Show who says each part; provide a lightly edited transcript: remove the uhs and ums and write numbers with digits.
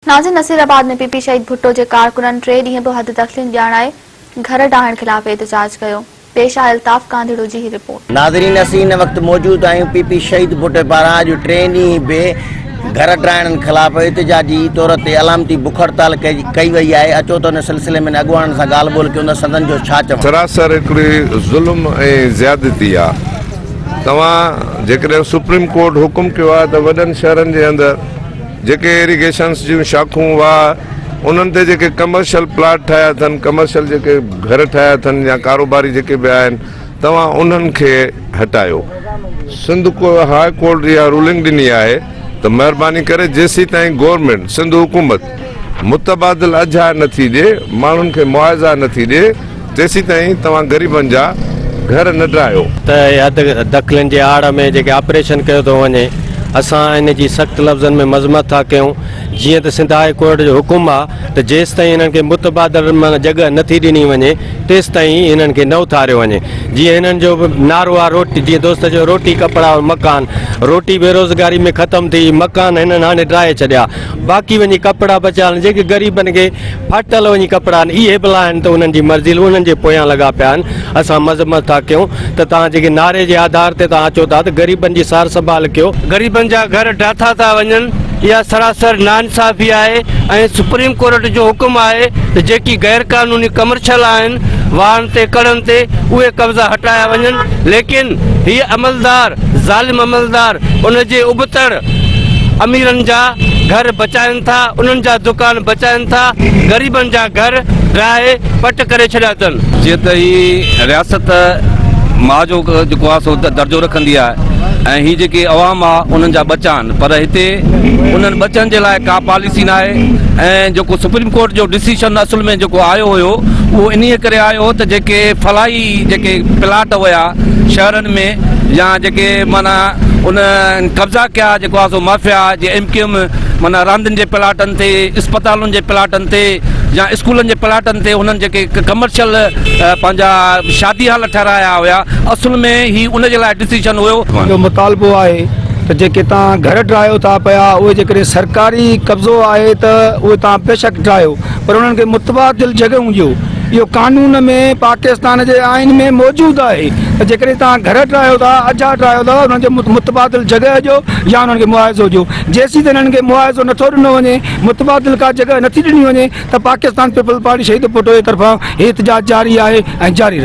Speaker 1: नाज़िर नसीराबाद में पीपी शहीद भुट्टो के कारकुननि 3 ॾींहं पोइ हद तस्लीम ॼाणाए घर ठाहिण ख़िलाफ़ एहतजाज कयो। पेश आहे अल्ताफ़ कांधड़ो जी रिपोर्ट।
Speaker 2: नाज़रीन, असीं इन वक्त मौजूद आहियूं पीपी शहीद भुट्टो पारां अॼु 3 ॾींहं बि घर ठाहिण खिलाफ़ एहतजाजी तौर ते अलामती बुख हड़ताल कई वई आहे। अचो त उन सिलसिले में अॻुवाणनि सां ॻाल्हि ॿोल कयूं। सदन जो छा चवणु?
Speaker 3: सरासर हिकिड़ी ज़ुल्म ऐं ज़्यादती आहे। तव्हां जेकॾहिं सुप्रीम कोर्ट हुकुम कयो आहे त वॾनि शहरनि जे अंदरि जेके इरिगेशन्स जूं शाखूं हुआ उन्हनि ते जेके कमर्शियल प्लाट ठाहिया अथनि, कमर्शियल जेके घर ठाहिया अथनि या कारोबारी जेके बि आहिनि, तव्हां उन्हनि खे हटायो। सिंध हाई कोर्ट इहा रूलिंग ॾिनी आहे त महिरबानी करे जेसीं ताईं गवर्नमेंट सिंध हुकूमत मुतबादिल अजा नथी ॾिए, माण्हुनि खे मुआवज़ा नथी ॾिए, तेसीं ताईं तव्हां ग़रीबनि जा घर न ठाहियो।
Speaker 4: त हद दख़लनि जे आड़ में जेके ऑपरेशन कयो थो वञे, असां इन जी सख़्त लफ़्ज़नि में मज़म्मत था कयूं। जीअं त सिंध हाई कोर्ट जो हुकुम आहे त जेसि ताईं हिननि खे मुतबादिल जॻह नथी ॾिनी वञे तेसि ताईं हिननि खे न उथारियो वञे। जीअं हिननि जो नारो आहे रोटी, जीअं दोस्त जो रोटी कपिड़ा और मकान। रोटी बेरोज़गारी में ख़तमु थी, मकान हिननि हाणे ड्राए छॾिया, बाक़ी वञी कपिड़ा बचिया आहिनि जेके ग़रीबनि खे फाटल वञी कपिड़ा आहिनि इहे भला आहिनि त उन्हनि जी मर्ज़ी उन्हनि जे पोयां लॻा पिया आहिनि। असां मज़म्मत था कयूं त तव्हां जेके नारे जे आधार ते तव्हां अचो था त ग़रीबनि जी सार संभाल कयो।
Speaker 5: ग़रीबनि जा घर ठाथा था वञनि, इहा सरासर नाइंसाफ़ी आहे। ऐं सुप्रीम कोर्ट जो हुकुम आहे त जेकी गैर कानूनी कमर्शियल आहिनि वाहन ते कड़नि ते उहे कब्ज़ा हटाया वञनि। लेकिन हीअ अमलदार ज़ालिम अमलदार उन जे उबतड़ अमीरनि जा घर बचाइनि था, उन्हनि जा दुकान बचाइनि था, ग़रीबनि जा घर ड्राहे पट करे छॾिया अथनि।
Speaker 6: जीअं त ही रियासत मां जो जेको आहे सो दर्जो रखंदी आहे ऐं ही जेके अवाम आहे उन्हनि जा बचा आहिनि, पर हिते उन्हनि बचनि जे लाइ का पॉलिसी न आहे। ऐं जेको सुप्रीम कोर्ट जो डिसीशन असुल में जेको आयो हुयो उहो इन्हीअ करे आयो हो त जेके फलाई जेके प्लाट हुया शहरनि में या जेके माना उन कब्ज़ा कया जेको आहे सो माफ़िया जे MQM माना रांदियुनि जे प्लाटनि ते, अस्पतालुनि जे प्लाटनि ते या स्कूलनि जे प्लाटनि ते उन्हनि जेके कमर्शियल पंहिंजा शादी हाल ठहिराया हुया, असुल में ही उन जे लाइ डिसीजन हुयो।
Speaker 7: जो मुतालबो आहे त जेके तव्हां घर ठाहियो था पिया उहे जेकॾहिं सरकारी कब्ज़ो आहे त उहे तव्हां बेशक ठाहियो, पर उन्हनि खे मुतबादिल जॻहियूं ॾियो। इहो कानून में पाकिस्तान जे आइन में मौजूदु आहे त जेकॾहिं तव्हां घर ठाहियो था, अजा ठाहियो था, उन्हनि जो मुतबादिल जॻह ॾियो या उन्हनि खे मुआवज़ो ॾियो। जेसीं त हिननि खे मुआवज़ो नथो ॾिनो वञे, मुतबादिल का जॻह नथी ॾिनी वञे त पाकिस्तान पीपल पार्टी शहीद भुट्टो जे तरफ़ां एहतजाज जारी आहे ऐं जारी रहंदो।